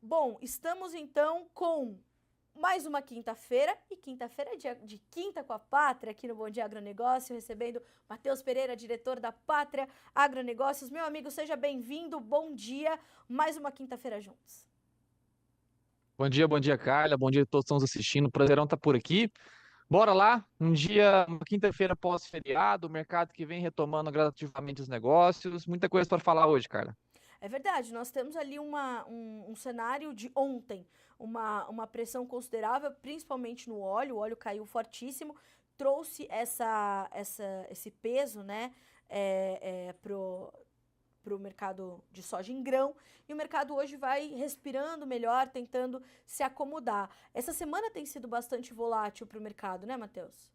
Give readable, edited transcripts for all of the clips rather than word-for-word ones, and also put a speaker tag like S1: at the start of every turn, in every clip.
S1: Bom, estamos então com mais uma quinta-feira, e quinta-feira é dia de Quinta com a Pátria, aqui no Bom Dia Agronegócio, recebendo Matheus Pereira, diretor da Pátria Agronegócios. Meu amigo, seja bem-vindo, bom dia, mais uma quinta-feira juntos.
S2: Bom dia, Carla. Bom dia a todos que estão nos assistindo. Prazerão tá por aqui. Bora lá, uma quinta-feira pós-feriado, o mercado que vem retomando gradativamente os negócios. Muita coisa para falar hoje, Carla.
S1: É verdade, nós temos ali um cenário de ontem, uma pressão considerável, principalmente no óleo, o óleo caiu fortíssimo, trouxe esse peso, né, para o mercado de soja em grão, e o mercado hoje vai respirando melhor, tentando se acomodar. Essa semana tem sido bastante volátil para o mercado, né, Matheus?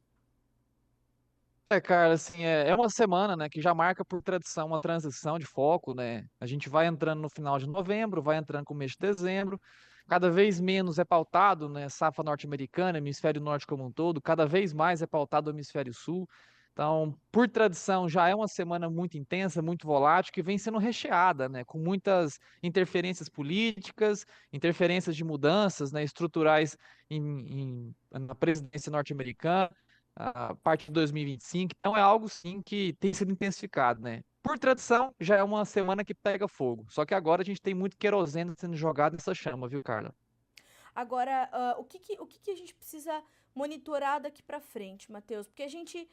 S2: Carla, assim, é uma semana, né, que já marca por tradição uma transição de foco, né? A gente vai entrando no final de novembro, vai entrando com o mês de dezembro, cada vez menos é pautado, né, safra norte-americana, hemisfério norte como um todo, cada vez mais é pautado o hemisfério sul. Então, por tradição, já é uma semana muito intensa, muito volátil, que vem sendo recheada, né, com muitas interferências políticas, interferências de mudanças, né, estruturais na presidência norte-americana a parte de 2025. Então é algo sim que tem sido intensificado, né? Por tradição, já é uma semana que pega fogo. Só que agora a gente tem muito querosene sendo jogado nessa chama, viu, Carla?
S1: Agora, o que que a gente precisa monitorar daqui para frente, Matheus? Porque a gente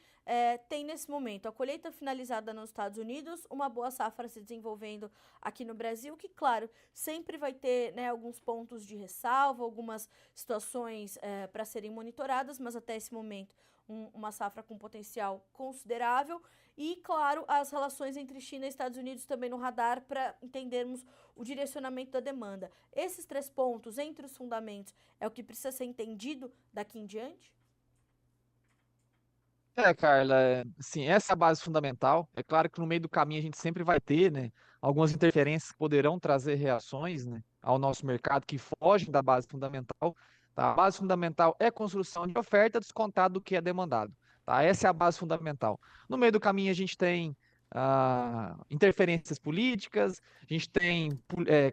S1: tem nesse momento a colheita finalizada nos Estados Unidos, uma boa safra se desenvolvendo aqui no Brasil, que, claro, sempre vai ter, né, alguns pontos de ressalva, algumas situações para serem monitoradas, mas até esse momento uma safra com potencial considerável. E, claro, as relações entre China e Estados Unidos também no radar para entendermos o direcionamento da demanda. Esses três pontos, entre os fundamentos, é o que precisa ser entendido daqui em diante?
S2: Carla, assim, essa é a base fundamental. É claro que no meio do caminho a gente sempre vai ter, né, algumas interferências que poderão trazer reações, né, ao nosso mercado que fogem da base fundamental. Tá? A base fundamental é construção de oferta descontado do que é demandado. Tá? Essa é a base fundamental. No meio do caminho a gente tem interferências políticas, a gente tem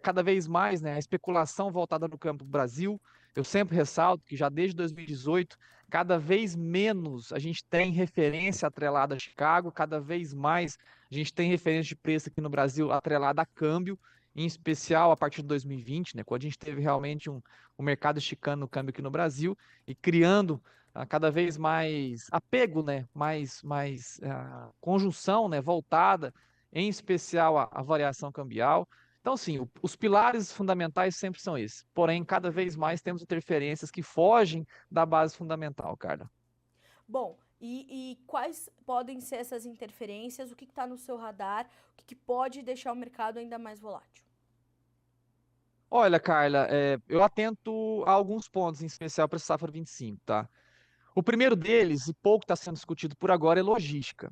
S2: cada vez mais, né, a especulação voltada no campo do Brasil. Eu sempre ressalto que já desde 2018 cada vez menos a gente tem referência atrelada a Chicago, cada vez mais a gente tem referência de preço aqui no Brasil atrelada a câmbio, em especial a partir de 2020, né, quando a gente teve realmente um mercado esticando no câmbio aqui no Brasil e criando cada vez mais apego, né, mais conjunção, né, voltada em especial à variação cambial. Então, sim, os pilares fundamentais sempre são esses. Porém, cada vez mais temos interferências que fogem da base fundamental, cara.
S1: Bom, e quais podem ser essas interferências? O que está no seu radar? O que pode deixar o mercado ainda mais volátil?
S2: Olha, Carla, eu atento a alguns pontos, em especial para a safra 25, tá? O primeiro deles, e pouco está sendo discutido por agora, é logística.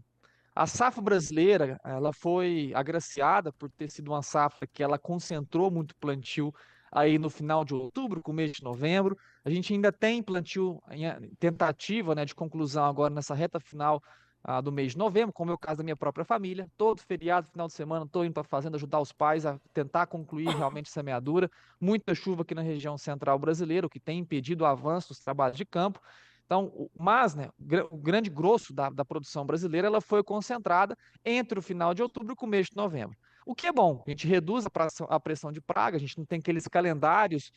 S2: A safra brasileira, ela foi agraciada por ter sido uma safra que ela concentrou muito plantio aí no final de outubro, começo de novembro. A gente ainda tem plantio em tentativa, né, de conclusão agora nessa reta final do mês de novembro, como é o caso da minha própria família. Todo feriado, final de semana, estou indo para a fazenda ajudar os pais a tentar concluir realmente a semeadura. Muita chuva aqui na região central brasileira, o que tem impedido o avanço dos trabalhos de campo. Então, mas, né, o grande grosso da produção brasileira ela foi concentrada entre o final de outubro e o começo de novembro. O que é bom, a gente reduz a pressão de praga, a gente não tem aqueles calendários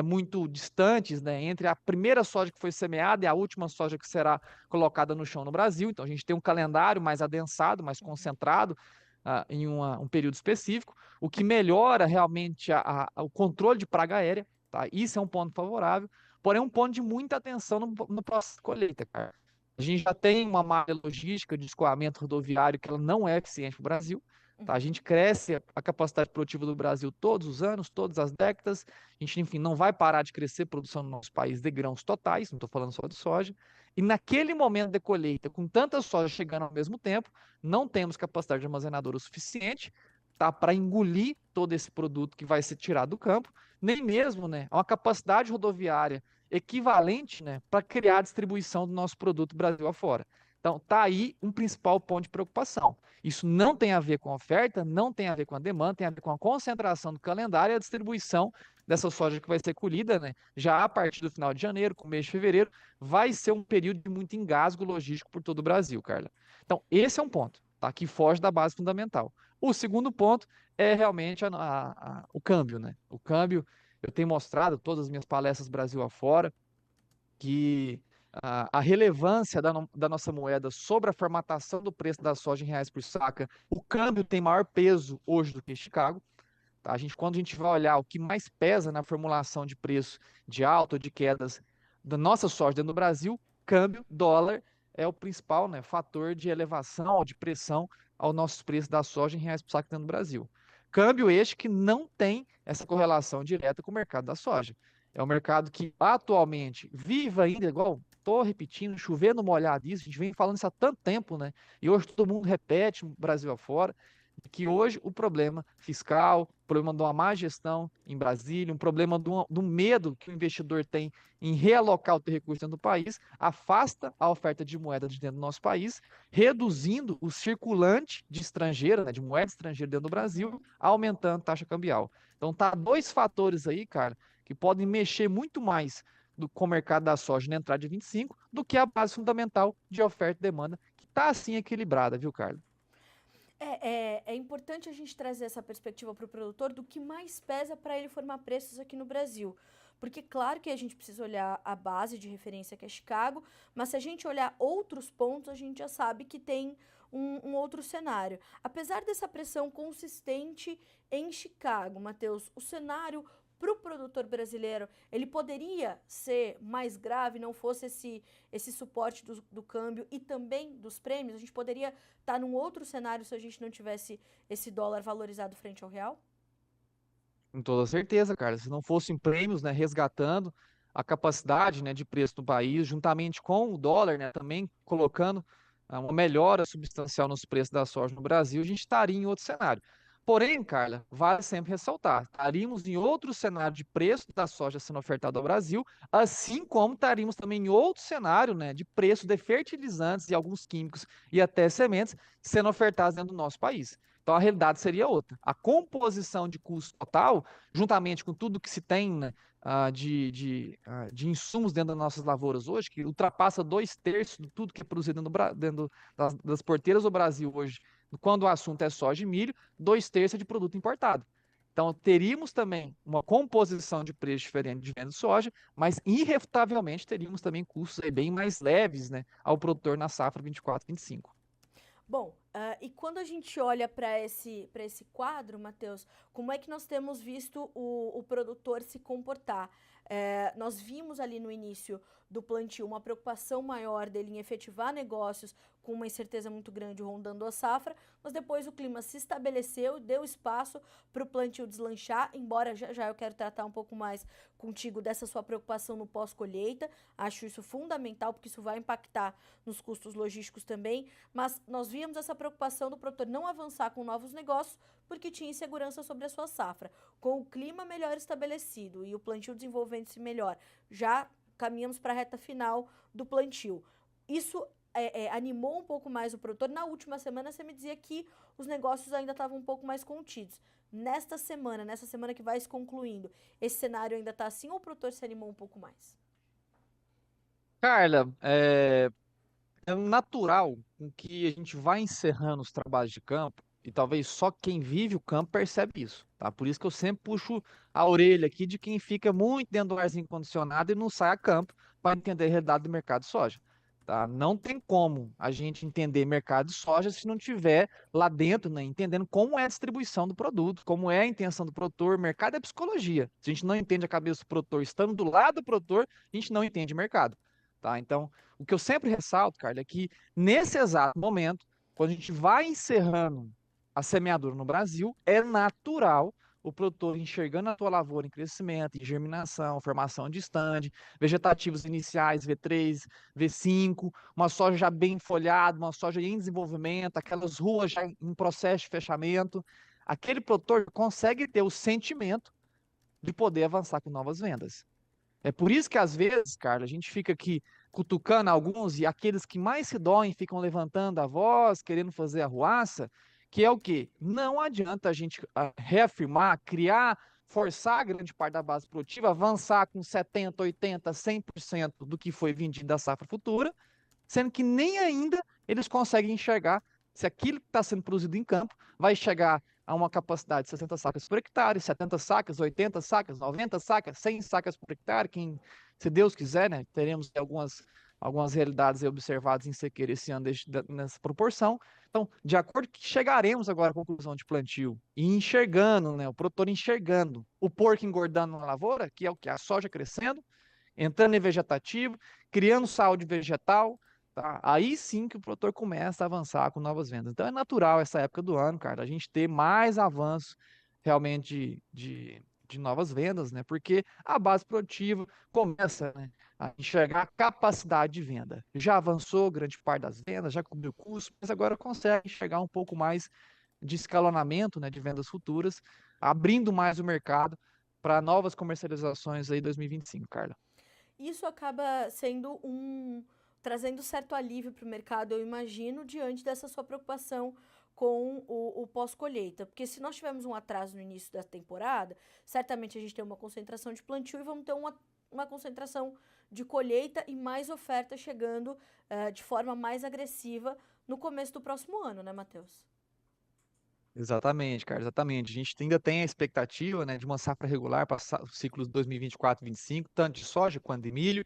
S2: muito distantes, né, entre a primeira soja que foi semeada e a última soja que será colocada no chão no Brasil. Então, a gente tem um calendário mais adensado, mais concentrado em um período específico, o que melhora realmente o controle de praga aérea. Tá? Isso é um ponto favorável. Porém, um ponto de muita atenção no processo de colheita, cara. A gente já tem uma malha logística de escoamento rodoviário que ela não é eficiente para o Brasil. Tá? A gente cresce a capacidade produtiva do Brasil todos os anos, todas as décadas. A gente, enfim, não vai parar de crescer a produção no nosso país de grãos totais, não estou falando só de soja. E naquele momento de colheita, com tanta soja chegando ao mesmo tempo, não temos capacidade de armazenadora o suficiente, tá, para engolir todo esse produto que vai ser tirado do campo, nem mesmo, né, uma capacidade rodoviária equivalente, né, para criar a distribuição do nosso produto Brasil afora. Então, tá aí um principal ponto de preocupação. Isso não tem a ver com a oferta, não tem a ver com a demanda, tem a ver com a concentração do calendário e a distribuição dessa soja que vai ser colhida, né, já a partir do final de janeiro, começo de fevereiro, vai ser um período de muito engasgo logístico por todo o Brasil, Carla. Então, esse é um ponto, tá, que foge da base fundamental. O segundo ponto é realmente o câmbio, né? O câmbio, eu tenho mostrado todas as minhas palestras Brasil afora, que a relevância da nossa moeda sobre a formatação do preço da soja em reais por saca, o câmbio tem maior peso hoje do que Chicago. Tá? Quando a gente vai olhar o que mais pesa na formulação de preço de alta ou de quedas da nossa soja dentro do Brasil, câmbio, dólar, é o principal, né, fator de elevação ou de pressão aos nossos preços da soja em reais por saca dentro do Brasil. Câmbio este que não tem essa correlação direta com o mercado da soja. É um mercado que atualmente vive ainda, igual estou repetindo, chovendo molhado isso, a gente vem falando isso há tanto tempo, né? E hoje todo mundo repete, Brasil afora, que hoje o problema fiscal, o problema de uma má gestão em Brasília, um problema do medo que o investidor tem em realocar o teu recurso dentro do país, afasta a oferta de moeda de dentro do nosso país, reduzindo o circulante de estrangeira, né, de moeda estrangeira dentro do Brasil, aumentando a taxa cambial. Então tá dois fatores aí, cara, que podem mexer muito mais com o mercado da soja na entrada de 25 do que a base fundamental de oferta e demanda, que está assim equilibrada, viu, Carlos?
S1: É importante a gente trazer essa perspectiva para o produtor do que mais pesa para ele formar preços aqui no Brasil. Porque, claro que a gente precisa olhar a base de referência que é Chicago, mas se a gente olhar outros pontos, a gente já sabe que tem um outro cenário. Apesar dessa pressão consistente em Chicago, Matheus, o cenário para o produtor brasileiro, ele poderia ser mais grave, não fosse esse suporte do câmbio e também dos prêmios? A gente poderia estar num outro cenário se a gente não tivesse esse dólar valorizado frente ao real?
S2: Com toda certeza, cara. Se não fossem prêmios, né, resgatando a capacidade, né, de preço do país, juntamente com o dólar, né, também colocando uma melhora substancial nos preços da soja no Brasil, a gente estaria em outro cenário. Porém, Carla, vale sempre ressaltar, estaríamos em outro cenário de preço da soja sendo ofertada ao Brasil, assim como estaríamos também em outro cenário, né, de preço de fertilizantes e alguns químicos e até sementes sendo ofertados dentro do nosso país. Então a realidade seria outra. A composição de custo total, juntamente com tudo que se tem, né, de insumos dentro das nossas lavouras hoje, que ultrapassa 2/3 de tudo que é produzido dentro das porteiras do Brasil hoje, quando o assunto é soja e milho, 2/3 é de produto importado. Então, teríamos também uma composição de preço diferente de venda de soja, mas irrefutavelmente teríamos também custos aí bem mais leves, né, ao produtor na safra 24/25.
S1: Bom, e quando a gente olha para esse quadro, Matheus, como é que nós temos visto o produtor se comportar? Nós vimos ali no início do plantio uma preocupação maior dele em efetivar negócios com uma incerteza muito grande rondando a safra, mas depois o clima se estabeleceu, deu espaço para o plantio deslanchar, embora já eu quero tratar um pouco mais contigo dessa sua preocupação no pós-colheita, acho isso fundamental, porque isso vai impactar nos custos logísticos também, mas nós víamos essa preocupação do produtor não avançar com novos negócios porque tinha insegurança sobre a sua safra. Com o clima melhor estabelecido e o plantio desenvolvendo-se melhor, já caminhamos para a reta final do plantio. Isso animou um pouco mais o produtor. Na última semana, você me dizia que os negócios ainda estavam um pouco mais contidos. Nessa semana que vai se concluindo, esse cenário ainda está assim ou o produtor se animou um pouco mais?
S2: Carla, é natural com que a gente vai encerrando os trabalhos de campo, e talvez só quem vive o campo percebe isso, tá? Por isso que eu sempre puxo a orelha aqui de quem fica muito dentro do arzinho condicionado e não sai a campo para entender a realidade do mercado de soja, tá? Não tem como a gente entender mercado de soja se não tiver lá dentro, né, entendendo como é a distribuição do produto, como é a intenção do produtor. Mercado é psicologia. Se a gente não entende a cabeça do produtor estando do lado do produtor, a gente não entende mercado, tá? Então, o que eu sempre ressalto, Carlos, é que nesse exato momento, quando a gente vai encerrando a semeadura no Brasil, é natural o produtor enxergando a tua lavoura em crescimento, em germinação, formação de estande, vegetativos iniciais V3, V5, uma soja já bem folhada, uma soja em desenvolvimento, aquelas ruas já em processo de fechamento. Aquele produtor consegue ter o sentimento de poder avançar com novas vendas. É por isso que às vezes, Carla, a gente fica aqui cutucando alguns e aqueles que mais se doem ficam levantando a voz, querendo fazer arruaça, que é o quê? Não adianta a gente reafirmar, criar forçar a grande parte da base produtiva, avançar com 70, 80, 100% do que foi vendido da safra futura, sendo que nem ainda eles conseguem enxergar se aquilo que está sendo produzido em campo vai chegar a uma capacidade de 60 sacas por hectare, 70 sacas, 80 sacas, 90 sacas, 100 sacas por hectare, quem, se Deus quiser, né, teremos algumas realidades observadas em sequeira esse ano nessa proporção. Então, de acordo que chegaremos agora à conclusão de plantio e enxergando, né, o produtor enxergando o porco engordando na lavoura, que é o que? A soja crescendo, entrando em vegetativo, criando saúde vegetal, tá? Aí sim que o produtor começa a avançar com novas vendas. Então é natural essa época do ano, cara, a gente ter mais avanço realmente de novas vendas, né? Porque a base produtiva começa, né, a enxergar a capacidade de venda. Já avançou grande parte das vendas, já cobriu o custo, mas agora consegue enxergar um pouco mais de escalonamento, né, de vendas futuras, abrindo mais o mercado para novas comercializações aí em 2025, Carla.
S1: Isso acaba sendo trazendo certo alívio para o mercado, eu imagino, diante dessa sua preocupação com o pós-colheita. Porque se nós tivermos um atraso no início da temporada, certamente a gente tem uma concentração de plantio e vamos ter uma concentração de colheita e mais oferta chegando de forma mais agressiva no começo do próximo ano, né, Matheus?
S2: Exatamente, cara, exatamente. A gente ainda tem a expectativa, né, de uma safra regular para os ciclos 2024 e 2025, tanto de soja quanto de milho.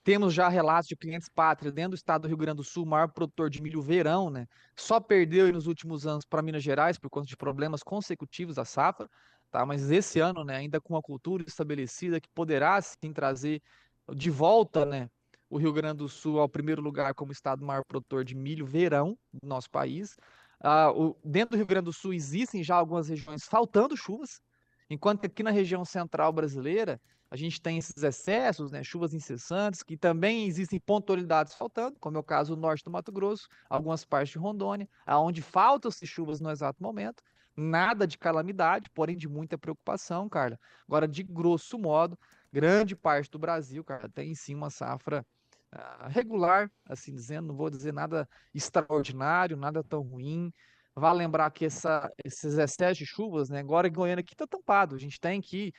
S2: Temos já relatos de clientes pátria dentro do estado do Rio Grande do Sul, o maior produtor de milho verão, né? Só perdeu aí nos últimos anos para Minas Gerais por conta de problemas consecutivos da safra, tá? Mas esse ano, né, ainda com uma cultura estabelecida que poderá sim trazer de volta, né, o Rio Grande do Sul ao primeiro lugar como estado maior produtor de milho verão do nosso país. Dentro do Rio Grande do Sul existem já algumas regiões faltando chuvas, enquanto que aqui na região central brasileira a gente tem esses excessos, né, chuvas incessantes, que também existem pontualidades faltando, como é o caso do norte do Mato Grosso, algumas partes de Rondônia, aonde faltam-se chuvas no exato momento. Nada de calamidade, porém de muita preocupação, Carla. Agora, de grosso modo, grande parte do Brasil, cara, tem sim uma safra regular, assim dizendo, não vou dizer nada extraordinário, nada tão ruim. Vale lembrar que esses excessos de chuvas, né, agora em Goiânia aqui está tampado. A gente tem aqui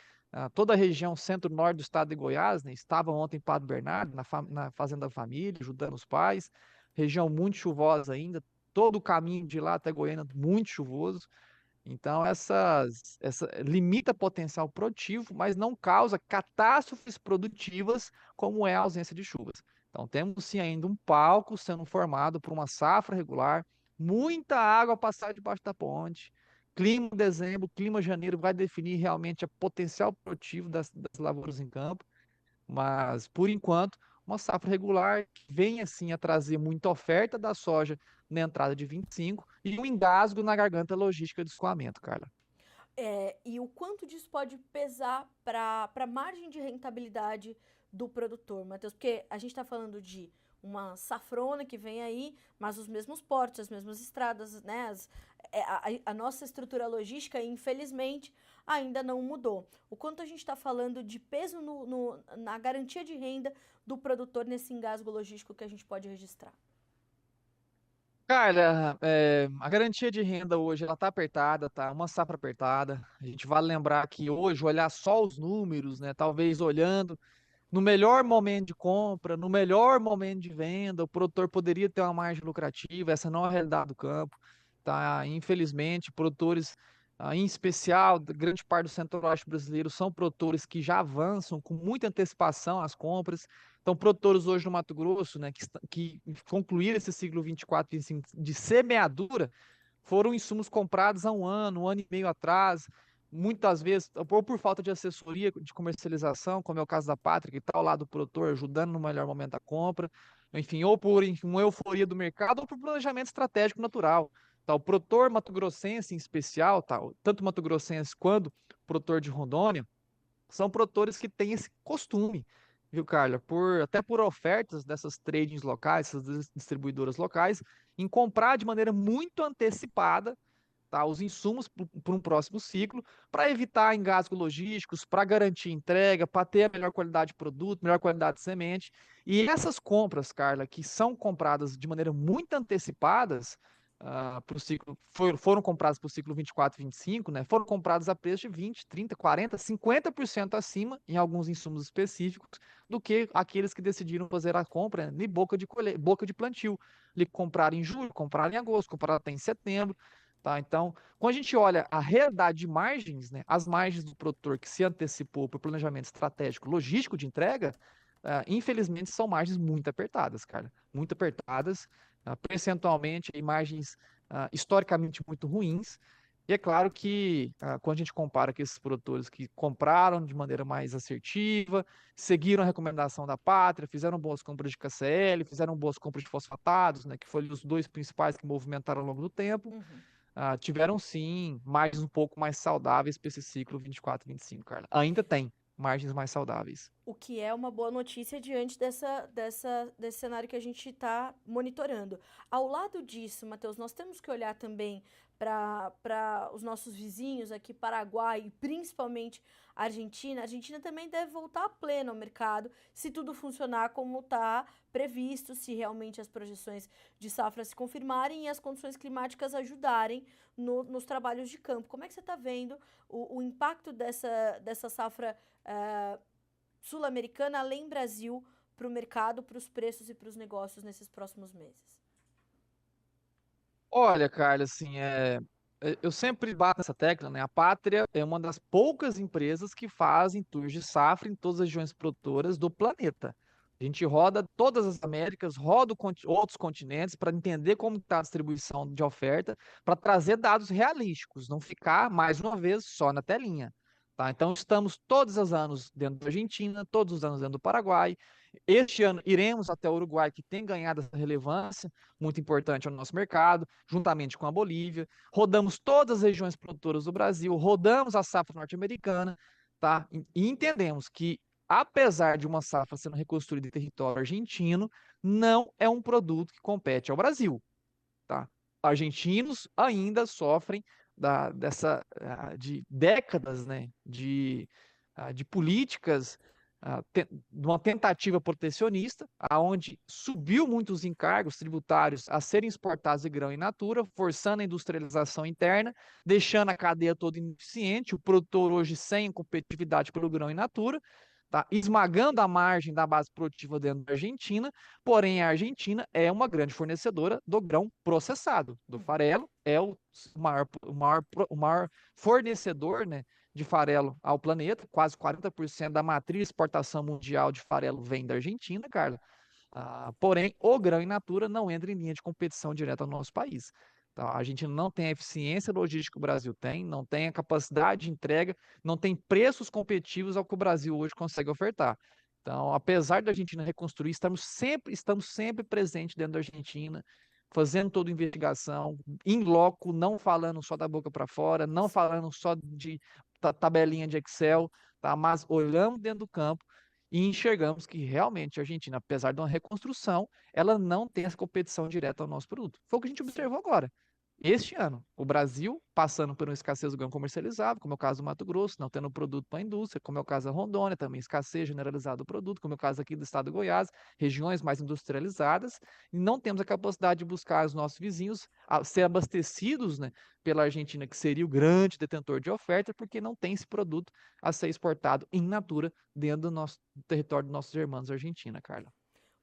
S2: toda a região centro-norte do estado de Goiás, né, estava ontem em Padre Bernardo, na Fazenda da Família, ajudando os pais. Região muito chuvosa ainda, todo o caminho de lá até Goiânia muito chuvoso. Então, essa limita potencial produtivo, mas não causa catástrofes produtivas, como é a ausência de chuvas. Então, temos sim ainda um palco sendo formado por uma safra regular, muita água a passar debaixo da ponte. Clima dezembro, clima janeiro vai definir realmente o potencial produtivo das lavouras em campo. Mas, por enquanto, uma safra regular que vem assim a trazer muita oferta da soja na entrada de 25 e um engasgo na garganta logística de escoamento, Carla.
S1: E o quanto disso pode pesar para a margem de rentabilidade do produtor, Matheus? Porque a gente está falando de uma safrona que vem aí, mas os mesmos portos, as mesmas estradas, né? A nossa estrutura logística, infelizmente, ainda não mudou. O quanto a gente está falando de peso na garantia de renda do produtor nesse engasgo logístico que a gente pode registrar?
S2: Carla, a garantia de renda hoje ela tá apertada, tá? Uma safra apertada. A gente vale lembrar que hoje olhar só os números, né? Talvez olhando no melhor momento de compra, no melhor momento de venda, o produtor poderia ter uma margem lucrativa, essa não é a realidade do campo, tá? Infelizmente, produtores, em especial, grande parte do centro-oeste brasileiro, são produtores que já avançam com muita antecipação as compras. Então, produtores hoje no Mato Grosso, né, que concluíram esse ciclo 24, 25 de semeadura, foram insumos comprados há um ano e meio atrás, muitas vezes, ou por falta de assessoria de comercialização, como é o caso da Pátria, que está ao lado do produtor, ajudando no melhor momento da compra, enfim, ou por uma euforia do mercado, ou por planejamento estratégico natural. Tá, o produtor mato-grossense em especial, tá, tanto mato-grossense quanto o produtor de Rondônia, são produtores que têm esse costume, viu, Carla? Até por ofertas dessas tradings locais, essas distribuidoras locais, em comprar de maneira muito antecipada, tá, os insumos para um próximo ciclo, para evitar engasgos logísticos, para garantir entrega, para ter a melhor qualidade de produto, melhor qualidade de semente. E essas compras, Carla, que são compradas de maneira muito antecipadas, foram comprados para o ciclo 24 e 25, né? Foram comprados a preço de 20, 30, 40, 50% acima, em alguns insumos específicos, do que aqueles que decidiram fazer a compra de boca de plantio. Ele compraram em julho, compraram em agosto, compraram até em setembro. Tá? Então, quando a gente olha a realidade de margens, né, as margens do produtor que se antecipou para o planejamento estratégico logístico de entrega, infelizmente são margens muito apertadas, cara. Muito apertadas, percentualmente, margens historicamente muito ruins. E é claro que quando a gente compara com esses produtores que compraram de maneira mais assertiva, seguiram a recomendação da pátria, fizeram boas compras de KCl, fizeram boas compras de fosfatados, né, que foram os dois principais que movimentaram ao longo do tempo,
S1: Uhum.
S2: tiveram sim margens um pouco mais saudáveis para esse ciclo 24 e 25, Carla. Ainda tem margens mais saudáveis.
S1: O que é uma boa notícia diante desse cenário que a gente está monitorando. Ao lado disso, Matheus, nós temos que olhar também para os nossos vizinhos aqui, Paraguai e principalmente Argentina. A Argentina também deve voltar a pleno ao mercado se tudo funcionar como está previsto, se realmente as projeções de safra se confirmarem e as condições climáticas ajudarem nos trabalhos de campo. Como é que você está vendo o impacto dessa safra sul-americana, além Brasil, para o mercado, para os preços e para os negócios nesses próximos meses?
S2: Olha, Carla, assim, eu sempre bato nessa tecla, né? A Pátria é uma das poucas empresas que fazem tours de safra em todas as regiões produtoras do planeta. A gente roda todas as Américas, roda outros continentes para entender como está a distribuição de oferta, para trazer dados realísticos, não ficar, mais uma vez, só na telinha. Tá? Então, estamos todos os anos dentro da Argentina, todos os anos dentro do Paraguai. Este ano iremos até o Uruguai, que tem ganhado essa relevância muito importante ao nosso mercado, juntamente com a Bolívia. Rodamos todas as regiões produtoras do Brasil, rodamos a safra norte-americana, tá? E entendemos que, apesar de uma safra sendo reconstruída em território argentino, não é um produto que compete ao Brasil, tá? Argentinos ainda sofrem de décadas, né, de políticas, de uma tentativa protecionista, aonde subiu muitos encargos tributários a serem exportados de grão in natura, forçando a industrialização interna, deixando a cadeia toda ineficiente, o produtor hoje sem competitividade pelo grão in natura, tá? Esmagando a margem da base produtiva dentro da Argentina, porém a Argentina é uma grande fornecedora do grão processado, do farelo, é o maior fornecedor, né, de farelo ao planeta, quase 40% da matriz de exportação mundial de farelo vem da Argentina, Carla. Porém, o grão in natura não entra em linha de competição direta no nosso país. Então, a gente não tem a eficiência logística que o Brasil tem, não tem a capacidade de entrega, não tem preços competitivos ao que o Brasil hoje consegue ofertar. Então, apesar da Argentina reconstruir, estamos sempre presentes dentro da Argentina, fazendo toda a investigação, em loco, não falando só da boca para fora, não falando só de tabelinha de Excel, tá? Mas olhamos dentro do campo e enxergamos que realmente a Argentina, apesar de uma reconstrução, ela não tem essa competição direta ao nosso produto. Foi o que a gente
S1: Sim.
S2: observou agora. Este ano, o Brasil passando por uma escassez do grão comercializado, como é o caso do Mato Grosso, não tendo produto para a indústria, como é o caso da Rondônia, também escassez generalizada do produto, como é o caso aqui do estado do Goiás, regiões mais industrializadas, e não temos a capacidade de buscar os nossos vizinhos ser abastecidos, né, pela Argentina, que seria o grande detentor de oferta, porque não tem esse produto a ser exportado in natura dentro do nosso do território dos nossos irmãos Argentina, Carla.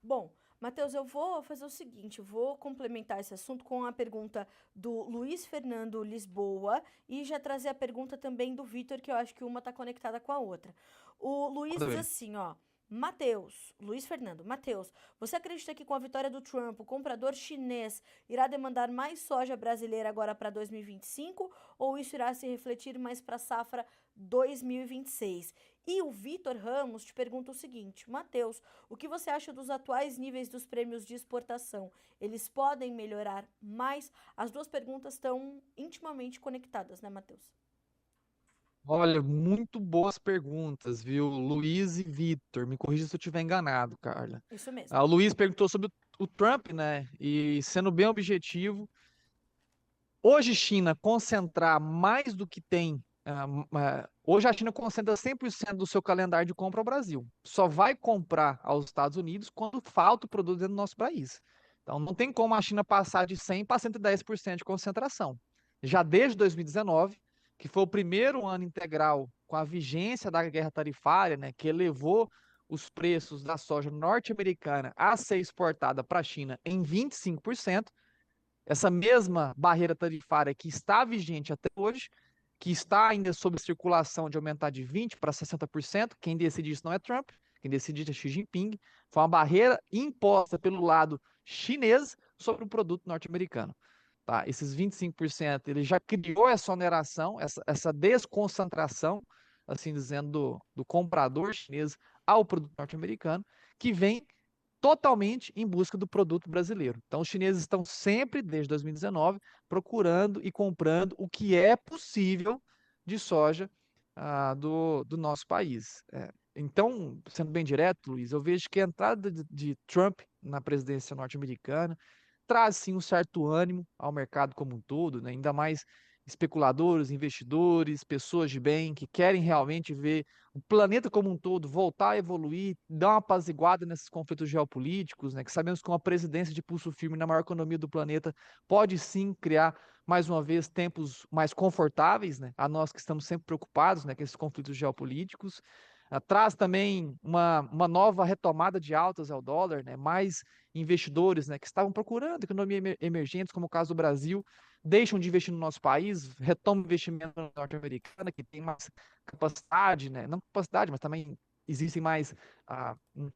S1: Bom, Matheus, eu vou fazer o seguinte, eu vou complementar esse assunto com a pergunta do Luiz Fernando Lisboa e já trazer a pergunta também do Vitor, que eu acho que uma está conectada com a outra. O Luiz
S2: Manda
S1: diz
S2: ver.
S1: assim, ó, Matheus, Luiz Fernando, Matheus, você acredita que com a vitória do Trump, o comprador chinês irá demandar mais soja brasileira agora para 2025 ou isso irá se refletir mais para a safra 2026? E o Vitor Ramos te pergunta o seguinte, Matheus, o que você acha dos atuais níveis dos prêmios de exportação? Eles podem melhorar mais? As duas perguntas estão intimamente conectadas, né, Matheus?
S2: Olha, muito boas perguntas, viu? Luiz e Vitor, me corrija se eu estiver enganado, Carla.
S1: Isso mesmo.
S2: O Luiz perguntou sobre o Trump, né? E sendo bem objetivo, hoje China concentrar mais do que tem. Hoje a China concentra 100% do seu calendário de compra ao Brasil. Só vai comprar aos Estados Unidos quando falta o produto dentro do nosso país. Então, não tem como a China passar de 100 para 110% de concentração. Já desde 2019, que foi o primeiro ano integral com a vigência da guerra tarifária, né, que elevou os preços da soja norte-americana a ser exportada para a China em 25%, essa mesma barreira tarifária que está vigente até hoje, que está ainda sob circulação de aumentar de 20% para 60%, quem decide isso não é Trump, quem decide isso é Xi Jinping, foi uma barreira imposta pelo lado chinês sobre o produto norte-americano. Tá? Esses 25%, ele já criou essa oneração, essa desconcentração, assim dizendo, do comprador chinês ao produto norte-americano, que vem totalmente em busca do produto brasileiro. Então, os chineses estão sempre, desde 2019, procurando e comprando o que é possível de soja do nosso país. Então, sendo bem direto, Luiz, eu vejo que a entrada de Trump na presidência norte-americana traz sim um certo ânimo ao mercado como um todo, né? Ainda mais especuladores, investidores, pessoas de bem que querem realmente ver o planeta como um todo voltar a evoluir, dar uma apaziguada nesses conflitos geopolíticos, né? Que sabemos que uma presidência de pulso firme na maior economia do planeta pode sim criar mais uma vez tempos mais confortáveis, né? A nós que estamos sempre preocupados, né, com esses conflitos geopolíticos. Traz também uma nova retomada de altas ao dólar, né? Mais investidores, né, que estavam procurando economia emergentes, como o caso do Brasil, deixam de investir no nosso país, retomam investimento na norte-americana, que tem mais capacidade, né, não capacidade, mas também existem mais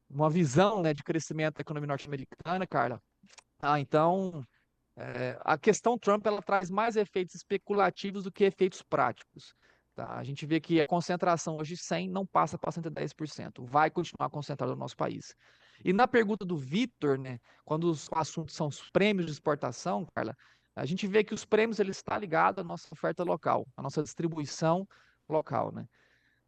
S2: uma visão, né, de crescimento da economia norte-americana, Carla. Então, a questão Trump ela traz mais efeitos especulativos do que efeitos práticos. Tá? A gente vê que a concentração hoje 100 não passa para 110%, vai continuar concentrada no nosso país. E na pergunta do Vitor, né, quando os assuntos são os prêmios de exportação, Carla, a gente vê que os prêmios ele está ligado à nossa oferta local, à nossa distribuição local, né?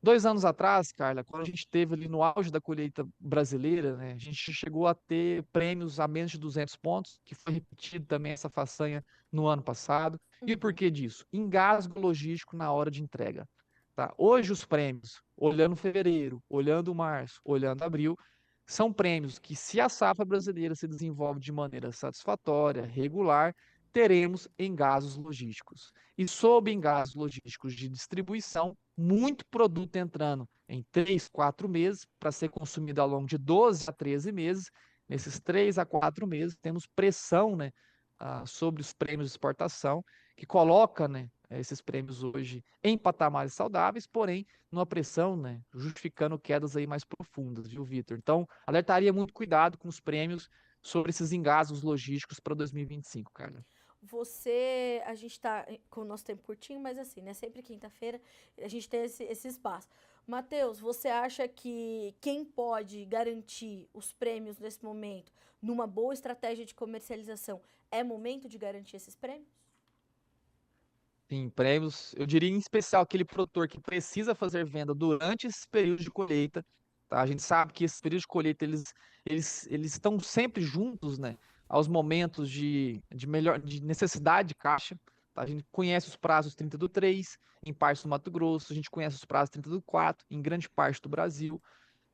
S2: 2 anos atrás, Carla, quando a gente teve ali no auge da colheita brasileira, né, a gente chegou a ter prêmios a menos de 200 pontos, que foi repetido também essa façanha no ano passado. E por
S1: Uhum.
S2: que disso? Engasgo logístico na hora de entrega. Tá? Hoje os prêmios, olhando fevereiro, olhando março, olhando abril, são prêmios que, se a safra brasileira se desenvolve de maneira satisfatória, regular, teremos engasos logísticos. E sob engasos logísticos de distribuição, muito produto entrando em 3, 4 meses para ser consumido ao longo de 12 a 13 meses. Nesses 3 a 4 meses, temos pressão, né, sobre os prêmios de exportação, que coloca, né, esses prêmios hoje em patamares saudáveis, porém, numa pressão, né, justificando quedas aí mais profundas, viu, Vitor? Então, alertaria muito cuidado com os prêmios sobre esses engasgos logísticos para 2025, cara.
S1: A gente tá com o nosso tempo curtinho, mas assim, né? Sempre quinta-feira a gente tem esse espaço. Matheus, você acha que quem pode garantir os prêmios nesse momento, numa boa estratégia de comercialização, é momento de garantir esses prêmios?
S2: Sim, prêmios, eu diria em especial aquele produtor que precisa fazer venda durante esse período de colheita, tá? A gente sabe que esses períodos de colheita, eles estão sempre juntos, né? Aos momentos de necessidade de caixa, tá? A gente conhece os prazos 30 do 3 em partes do Mato Grosso, a gente conhece os prazos 30 do 4 em grande parte do Brasil,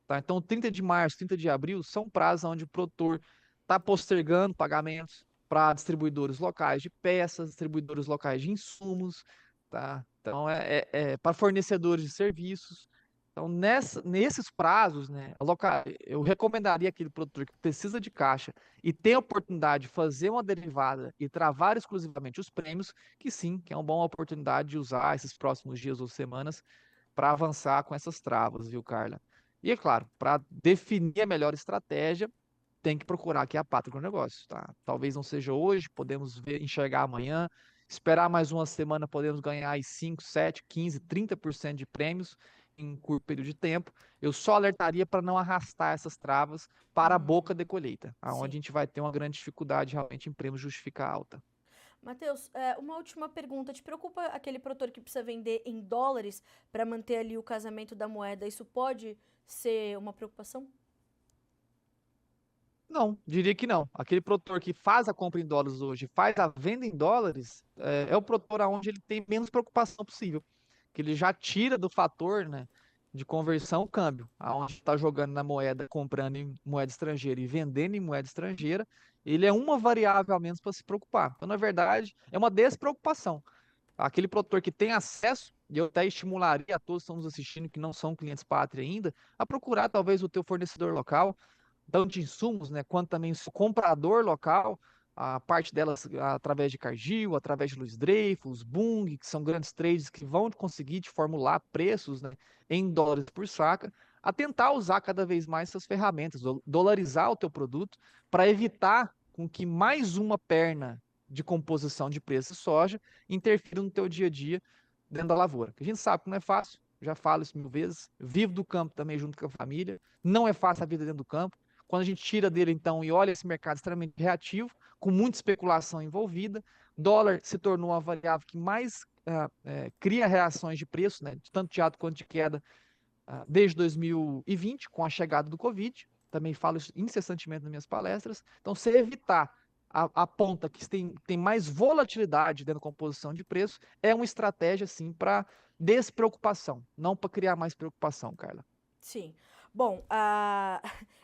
S2: tá? Então, 30 de março, 30 de abril são prazos onde o produtor está postergando pagamentos para distribuidores locais de peças, distribuidores locais de insumos, tá? Então, para fornecedores de serviços. Então, nesses prazos, né, eu recomendaria aquele produtor que precisa de caixa e tem a oportunidade de fazer uma derivada e travar exclusivamente os prêmios, que sim, que é uma boa oportunidade de usar esses próximos dias ou semanas para avançar com essas travas, viu, Carla? E é claro, para definir a melhor estratégia, tem que procurar aqui a pátria do negócio, tá? Talvez não seja hoje, podemos ver, enxergar amanhã, esperar mais uma semana, podemos ganhar aí 5, 7, 15, 30% de prêmios em curto período de tempo. Eu só alertaria para não arrastar essas travas para a boca de colheita, aonde
S1: Sim.
S2: a gente vai ter uma grande dificuldade realmente em prêmios justificar alta.
S1: Matheus, uma última pergunta. Te preocupa aquele produtor que precisa vender em dólares para manter ali o casamento da moeda? Isso pode ser uma preocupação?
S2: Não, diria que não. Aquele produtor que faz a compra em dólares hoje, faz a venda em dólares, é o produtor onde ele tem menos preocupação possível, que ele já tira do fator, né, de conversão, câmbio, aonde está jogando na moeda, comprando em moeda estrangeira e vendendo em moeda estrangeira, ele é uma variável a menos para se preocupar. Então, na verdade, é uma despreocupação. Aquele produtor que tem acesso, e eu até estimularia a todos que estão nos assistindo que não são clientes pátria ainda, a procurar talvez o teu fornecedor local, tanto de insumos, né, quanto também o comprador local, a parte delas através de Cargill, através de Luiz Dreyfus, Bung, que são grandes trades que vão conseguir te formular preços, né, em dólares por saca, a tentar usar cada vez mais essas ferramentas, dolarizar o teu produto para evitar com que mais uma perna de composição de preço de soja interfira no teu dia a dia dentro da lavoura. Que a gente sabe que não é fácil, já falo isso 1000 vezes, vivo do campo também junto com a família, não é fácil a vida dentro do campo. Quando a gente tira dele, então, e olha esse mercado extremamente reativo, com muita especulação envolvida, dólar se tornou a variável que mais cria reações de preço, né, tanto de alta quanto de queda, desde 2020, com a chegada do Covid. Também falo isso incessantemente nas minhas palestras. Então, se evitar a ponta que tem mais volatilidade dentro da composição de preço, é uma estratégia, sim, para despreocupação, não para criar mais preocupação, Carla.
S1: Sim. Bom,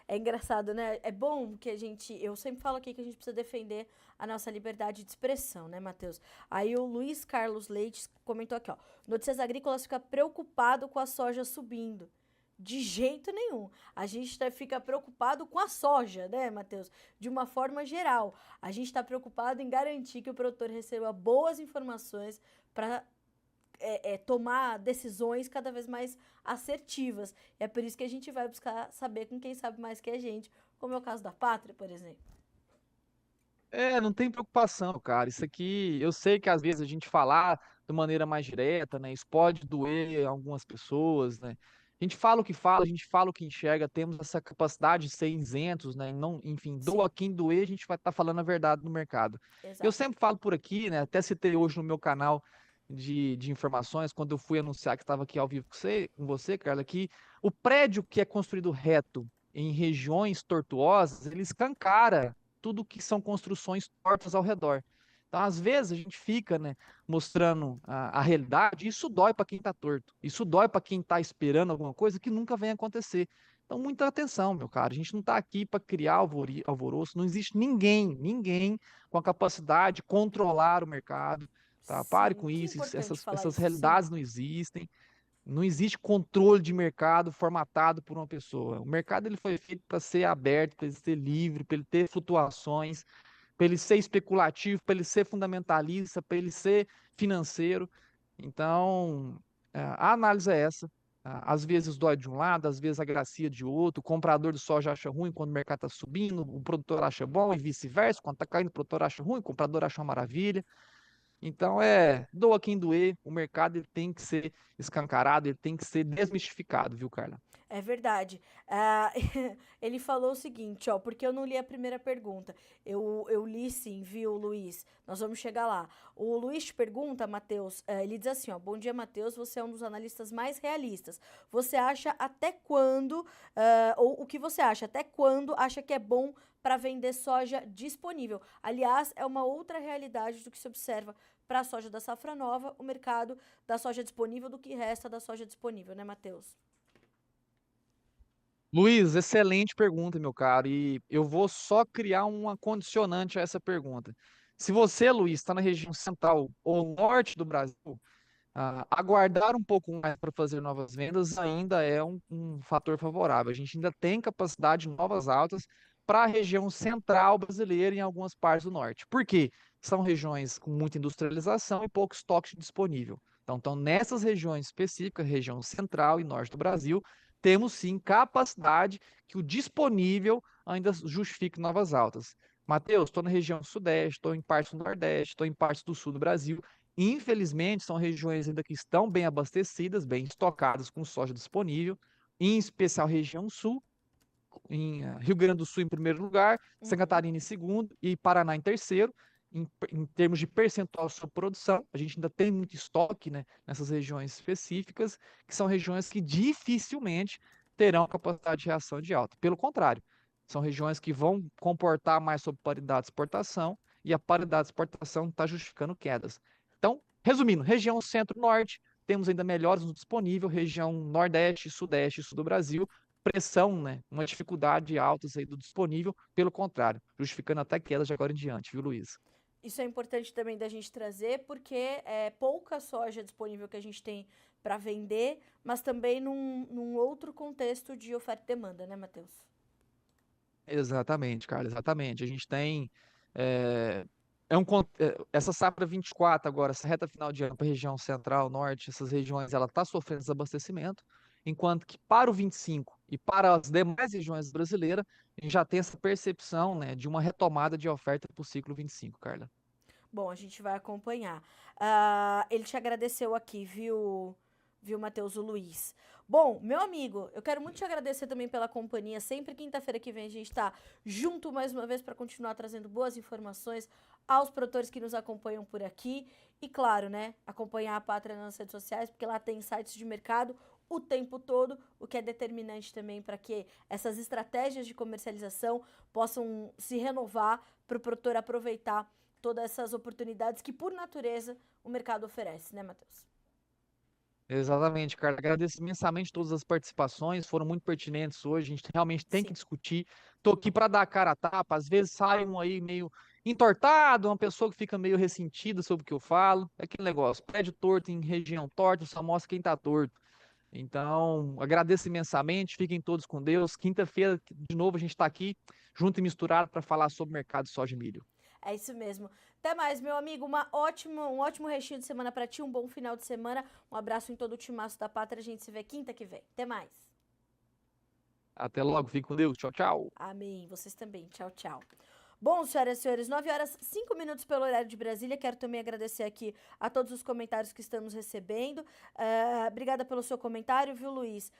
S1: é engraçado, né? É bom que a gente. Eu sempre falo aqui que a gente precisa defender a nossa liberdade de expressão, né, Matheus? Aí o Luiz Carlos Leite comentou aqui, ó. Notícias Agrícolas fica preocupado com a soja subindo. De jeito nenhum. A gente fica preocupado com a soja, né, Matheus? De uma forma geral. A gente está preocupado em garantir que o produtor receba boas informações para tomar decisões cada vez mais assertivas. E é por isso que a gente vai buscar saber com quem sabe mais que a gente, como é o caso da Pátria, por exemplo.
S2: Não tem preocupação, cara. Isso aqui, eu sei que às vezes a gente falar de maneira mais direta, né? Isso pode doer algumas pessoas, né? A gente fala o que fala, a gente fala o que enxerga, temos essa capacidade de ser isentos, né? Não, enfim,
S1: Sim,
S2: doa quem doer, a gente vai estar falando a verdade no mercado. Eu
S1: exato.
S2: sempre falo por aqui, né? Até citei hoje no meu canal de informações, quando eu fui anunciar que estava aqui ao vivo com você, Carla, que o prédio que é construído reto em regiões tortuosas, ele escancara tudo que são construções tortas ao redor. Então, às vezes, a gente fica, né, mostrando a realidade, e isso dói para quem está torto. Isso dói para quem está esperando alguma coisa que nunca vem acontecer. Então, muita atenção, meu cara. A gente não está aqui para criar alvoroço. Não existe ninguém com a capacidade de controlar o mercado. Tá? Pare
S1: Sim,
S2: com
S1: que
S2: isso.
S1: importante falar
S2: Essas
S1: isso, sim.
S2: realidades não existem. Não existe controle de mercado formatado por uma pessoa. O mercado ele foi feito para ser aberto, para ele ser livre, para ele ter flutuações, para ele ser especulativo, para ele ser fundamentalista, para ele ser financeiro. Então, a análise é essa. Às vezes dói de um lado, às vezes a gracia de outro. O comprador de soja acha ruim quando o mercado está subindo, o produtor acha bom e vice-versa. Quando está caindo, o produtor acha ruim, o comprador acha uma maravilha. Então doa quem doer, o mercado ele tem que ser escancarado, ele tem que ser desmistificado, viu, Carla?
S1: É verdade. Ele falou o seguinte, ó, porque eu não li a primeira pergunta. Eu li sim, viu, Luiz? Nós vamos chegar lá. O Luiz te pergunta, Matheus, ele diz assim, ó, bom dia, Matheus, você é um dos analistas mais realistas. Você acha até quando, ou o que você acha, até quando acha que é bom para vender soja disponível? Aliás, é uma outra realidade do que se observa para a soja da safra nova, o mercado da soja disponível do que resta da soja disponível, né, Matheus?
S2: Luiz, excelente pergunta, meu caro, e eu vou só criar uma condicionante a essa pergunta. Se você, Luiz, está na região central ou norte do Brasil, aguardar um pouco mais para fazer novas vendas ainda é um fator favorável. A gente ainda tem capacidade de novas altas para a região central brasileira e em algumas partes do norte. Por quê? São regiões com muita industrialização e pouco estoque disponível. Então, nessas regiões específicas, região central e norte do Brasil, temos sim capacidade que o disponível ainda justifique novas altas. Matheus, estou na região sudeste, estou em partes do nordeste, estou em partes do sul do Brasil. Infelizmente, são regiões ainda que estão bem abastecidas, bem estocadas com soja disponível, em especial região sul, em Rio Grande do Sul em primeiro lugar, Santa
S1: Uhum.
S2: Catarina em segundo e Paraná em terceiro. Em termos de percentual de sua produção, a gente ainda tem muito estoque, né, nessas regiões específicas, que são regiões que dificilmente terão capacidade de reação de alta. Pelo contrário, são regiões que vão comportar mais sobre paridade de exportação e a paridade de exportação está justificando quedas. Então, resumindo, região centro-norte, temos ainda melhores no disponível, região Nordeste, Sudeste e Sul do Brasil, pressão, né? Uma dificuldade altas aí do disponível, pelo contrário, justificando até quedas de agora em diante, viu, Luiz?
S1: Isso é importante também da gente trazer, porque é pouca soja disponível que a gente tem para vender, mas também num outro contexto de oferta e demanda, né, Matheus?
S2: Exatamente, cara, exatamente. A gente tem é, essa safra 24 agora, essa reta final de ano para a região central, norte, essas regiões, ela está sofrendo desabastecimento, enquanto que para o 25 e para as demais regiões brasileiras, a gente já tem essa percepção, né, de uma retomada de oferta para o ciclo 25, Carla.
S1: Bom, a gente vai acompanhar. Ele te agradeceu aqui, viu, Matheus, o Luiz. Bom, meu amigo, eu quero muito te agradecer também pela companhia. Sempre quinta-feira que vem a gente tá junto mais uma vez para continuar trazendo boas informações aos produtores que nos acompanham por aqui. E claro, né, acompanhar a Pátria nas redes sociais, porque lá tem sites de mercado o tempo todo, o que é determinante também para que essas estratégias de comercialização possam se renovar para o produtor aproveitar todas essas oportunidades que, por natureza, o mercado oferece, né, Matheus?
S2: Exatamente, Carla. Agradeço imensamente todas as participações, foram muito pertinentes hoje. A gente realmente tem que
S1: Sim.
S2: discutir. Estou aqui para dar a cara a tapa. Às vezes sai um aí meio entortado, uma pessoa que fica meio ressentida sobre o que eu falo. É aquele negócio: prédio torto em região torta, só mostra quem está torto. Então, agradeço imensamente. Fiquem todos com Deus. Quinta-feira, de novo, a gente está aqui, junto e misturado, para falar sobre o mercado de soja e milho.
S1: É isso mesmo. Até mais, meu amigo. Um ótimo restinho de semana para ti, um bom final de semana. Um abraço em todo o timaço da Pátria. A gente se vê quinta que vem. Até mais.
S2: Até logo. Fique com Deus. Tchau, tchau.
S1: Amém. Vocês também. Tchau, tchau. Bom, senhoras e senhores, 9 horas 5 minutos pelo horário de Brasília. Quero também agradecer aqui a todos os comentários que estamos recebendo. Obrigada pelo seu comentário, viu, Luiz?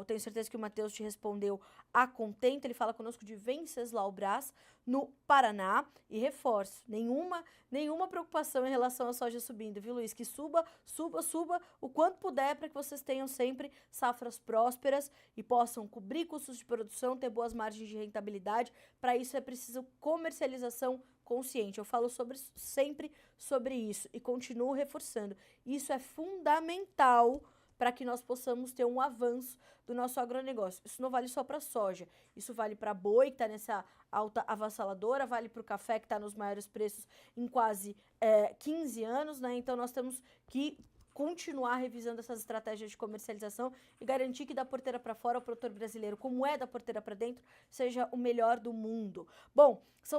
S1: Tenho certeza que o Matheus te respondeu a contento. Ele fala conosco de Venceslau Brás, no Paraná. E reforço, nenhuma preocupação em relação à soja subindo, viu, Luiz? Que suba, suba, suba o quanto puder para que vocês tenham sempre safras prósperas e possam cobrir custos de produção, ter boas margens de rentabilidade. Para isso é preciso comercialização consciente. Eu falo sempre sobre isso e continuo reforçando. Isso é fundamental para que nós possamos ter um avanço do nosso agronegócio. Isso não vale só para soja, isso vale para boi, que está nessa alta avassaladora, vale para o café, que está nos maiores preços em quase 15 anos, né? Então nós temos que continuar revisando essas estratégias de comercialização e garantir que da porteira para fora o produtor brasileiro, como é da porteira para dentro, seja o melhor do mundo. Bom, são